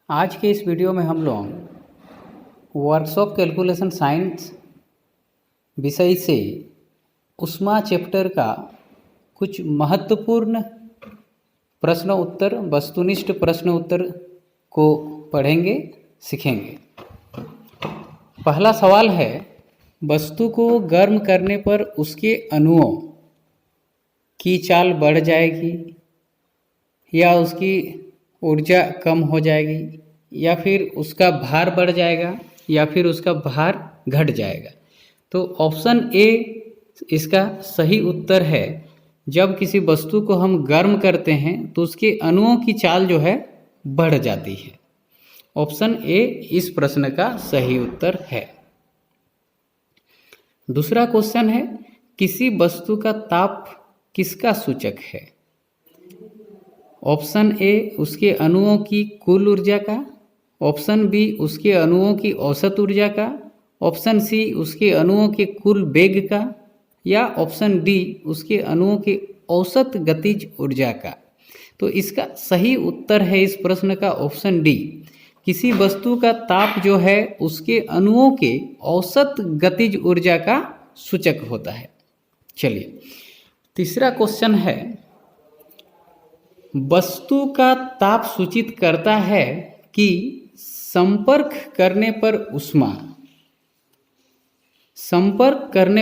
आज के इस वीडियो में हम लोग वर्कशॉप कैलकुलेशन साइंस विषय से उष्मा चैप्टर का कुछ महत्वपूर्ण प्रश्न उत्तर वस्तुनिष्ठ प्रश्न उत्तर को पढ़ेंगे सीखेंगे। पहला सवाल है, वस्तु को गर्म करने पर उसके अणुओं की चाल बढ़ जाएगी या उसकी ऊर्जा कम हो जाएगी या फिर उसका भार बढ़ जाएगा या फिर उसका भार घट जाएगा। तो ऑप्शन ए इसका सही उत्तर है। जब किसी वस्तु को हम गर्म करते हैं तो उसके अणुओं की चाल जो है बढ़ जाती है। ऑप्शन ए इस प्रश्न का सही उत्तर है। दूसरा क्वेश्चन है, किसी वस्तु का ताप किसका सूचक है? ऑप्शन ए उसके अणुओं की कुल ऊर्जा का, ऑप्शन बी उसके अणुओं की औसत ऊर्जा का, ऑप्शन सी उसके अणुओं के कुल वेग का या ऑप्शन डी उसके अणुओं के औसत गतिज ऊर्जा का। तो इसका सही उत्तर है इस प्रश्न का ऑप्शन डी। किसी वस्तु का ताप जो है उसके अणुओं के औसत गतिज ऊर्जा का सूचक होता है। चलिए तीसरा क्वेश्चन है, वस्तु का ताप सूचित करता है कि संपर्क करने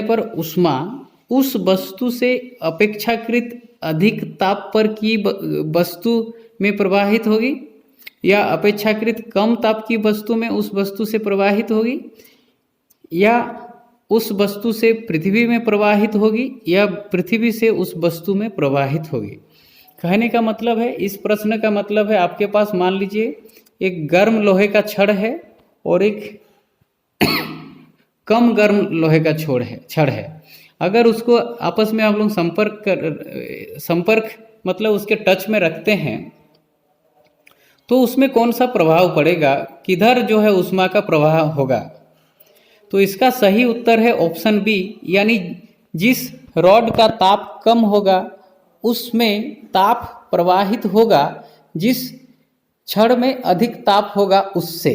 पर ऊष्मा उस वस्तु से अपेक्षाकृत अधिक ताप पर की वस्तु में प्रवाहित होगी या अपेक्षाकृत कम ताप की वस्तु में उस वस्तु से प्रवाहित होगी या उस वस्तु से पृथ्वी में प्रवाहित होगी या पृथ्वी से उस वस्तु में प्रवाहित होगी। कहने का मतलब है, इस प्रश्न का मतलब है, आपके पास मान लीजिए एक गर्म लोहे का छड़ है और एक कम गर्म लोहे का छड़ है। अगर उसको आपस में आप लोग संपर्क मतलब उसके टच में रखते हैं तो उसमें कौन सा प्रभाव पड़ेगा, किधर जो है ऊष्मा का प्रवाह होगा? तो इसका सही उत्तर है ऑप्शन बी, यानी जिस रॉड का ताप कम होगा उसमें ताप प्रवाहित होगा, जिस छड़ में अधिक ताप होगा उससे।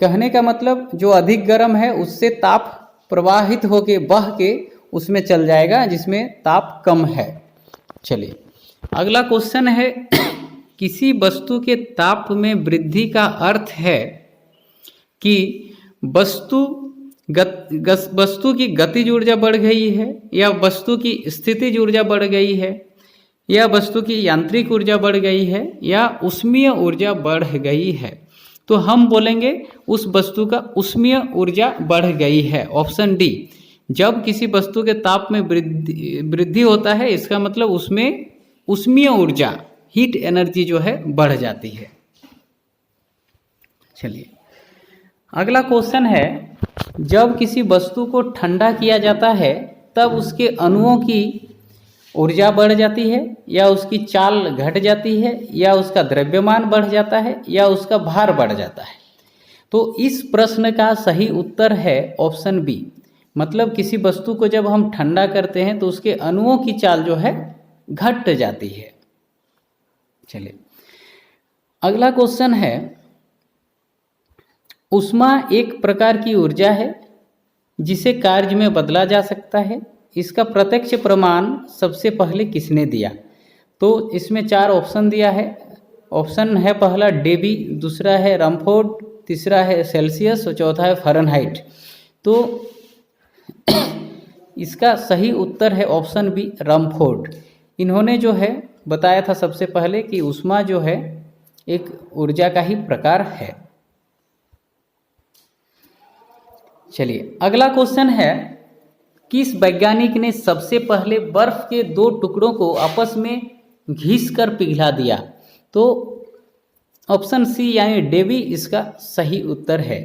कहने का मतलब जो अधिक गर्म है उससे ताप प्रवाहित होके बह के उसमें चल जाएगा जिसमें ताप कम है। चलिए अगला क्वेश्चन है, किसी वस्तु के ताप में वृद्धि का अर्थ है कि वस्तु की गतिज ऊर्जा बढ़ गई है या वस्तु की स्थितिज ऊर्जा बढ़ गई है या वस्तु की यांत्रिक ऊर्जा बढ़ गई है या ऊष्मीय ऊर्जा बढ़ गई है। तो हम बोलेंगे उस वस्तु का ऊष्मीय ऊर्जा बढ़ गई है। ऑप्शन डी, जब किसी वस्तु के ताप में वृद्धि होता है इसका मतलब उसमें ऊष्मीय ऊर्जा हीट एनर्जी जो है बढ़ जाती है। चलिए अगला क्वेश्चन है, जब किसी वस्तु को ठंडा किया जाता है तब उसके अणुओं की ऊर्जा बढ़ जाती है या उसकी चाल घट जाती है या उसका द्रव्यमान बढ़ जाता है या उसका भार बढ़ जाता है। तो इस प्रश्न का सही उत्तर है ऑप्शन बी, मतलब किसी वस्तु को जब हम ठंडा करते हैं तो उसके अणुओं की चाल जो है घट जाती है। चलिए अगला क्वेश्चन है, ऊष्मा एक प्रकार की ऊर्जा है जिसे कार्य में बदला जा सकता है। इसका प्रत्यक्ष प्रमाण सबसे पहले किसने दिया? तो इसमें 4 ऑप्शन दिया है। ऑप्शन है पहला डेवी, दूसरा है रमफोर्ड, तीसरा है सेल्सियस और चौथा है फ़ारेनहाइट। तो इसका सही उत्तर है ऑप्शन बी रमफोर्ड। इन्होंने जो है बताया था सबसे पहले कि ऊष्मा जो है एक ऊर्जा का ही प्रकार है। चलिए अगला क्वेश्चन है, किस वैज्ञानिक ने सबसे पहले बर्फ के 2 टुकड़ों को आपस में घिसकर पिघला दिया? तो ऑप्शन सी यानी डेवी इसका सही उत्तर है।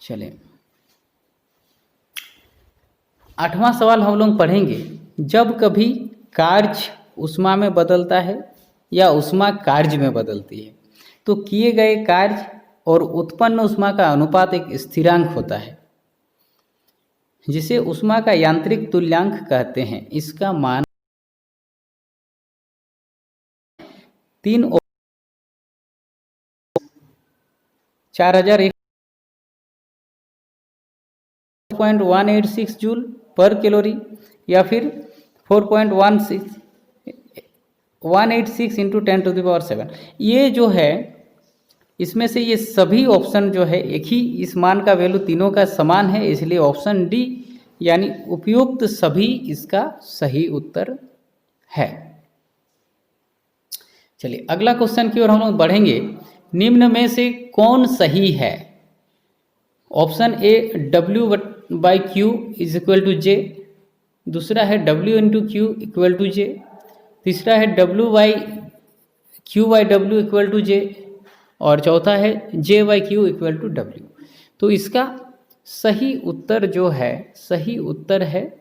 चलिए 8वां सवाल हम लोग पढ़ेंगे, जब कभी कार्य ऊष्मा में बदलता है या ऊष्मा कार्य में बदलती है तो किए गए कार्य और उत्पन्न ऊष्मा का अनुपात एक स्थिरांक होता है जिसे ऊष्मा का यांत्रिक तुल्यांक कहते हैं। इसका मान 3 4,186 जूल पर कैलोरी, या फिर 4.186 इंटू 10⁻7। ये जो है इसमें से ये सभी ऑप्शन जो है एक ही इस मान का वैल्यू तीनों का समान है, इसलिए ऑप्शन डी यानी उपयुक्त सभी इसका सही उत्तर है। चलिए अगला क्वेश्चन की ओर हम लोग बढ़ेंगे। निम्न में से कौन सही है? Option A W/Q is equal to J, दूसरा है W/Q इक्वल टू J, तीसरा है W/Q/W इक्वल टू J, और चौथा है J/Q इक्वल टू W। तो इसका सही उत्तर जो है, सही उत्तर है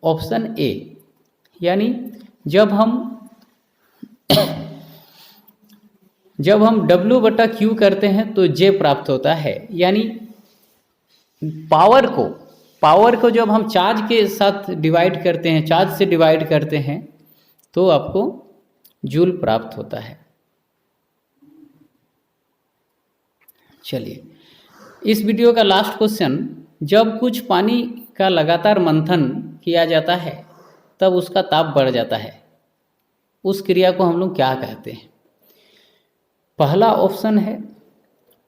ऑप्शन ए, यानी जब हम W/Q करते हैं तो J प्राप्त होता है, यानी पावर को जब हम चार्ज के साथ डिवाइड करते हैं, चार्ज से डिवाइड करते हैं, तो आपको जूल प्राप्त होता है। चलिए इस वीडियो का लास्ट क्वेश्चन, जब कुछ पानी का लगातार मंथन किया जाता है तब उसका ताप बढ़ जाता है, उस क्रिया को हम लोग क्या कहते हैं? पहला ऑप्शन है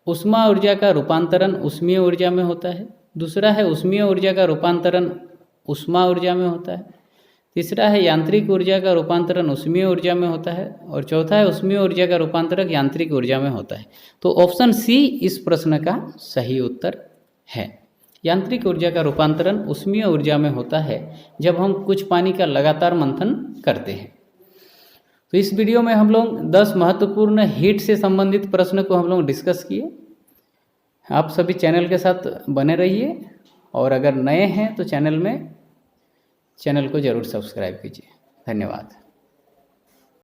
ऊष्मा ऊर्जा का रूपांतरण ऊष्मीय ऊर्जा में होता है, दूसरा है ऊष्मीय ऊर्जा का रूपांतरण ऊष्मा ऊर्जा में होता है, तीसरा है यांत्रिक ऊर्जा का रूपांतरण ऊष्मीय ऊर्जा में होता है, और चौथा है ऊष्मीय ऊर्जा का रूपांतरण यांत्रिक ऊर्जा में होता है। तो ऑप्शन सी इस प्रश्न का सही उत्तर है। यांत्रिक ऊर्जा का रूपांतरण ऊष्मीय ऊर्जा में होता है जब हम कुछ पानी का लगातार मंथन करते हैं। तो इस वीडियो में हम लोग 10 महत्वपूर्ण हीट से संबंधित प्रश्न को हम लोग डिस्कस किए। आप सभी चैनल के साथ बने रहिए, और अगर नए हैं तो चैनल को ज़रूर सब्सक्राइब कीजिए। धन्यवाद।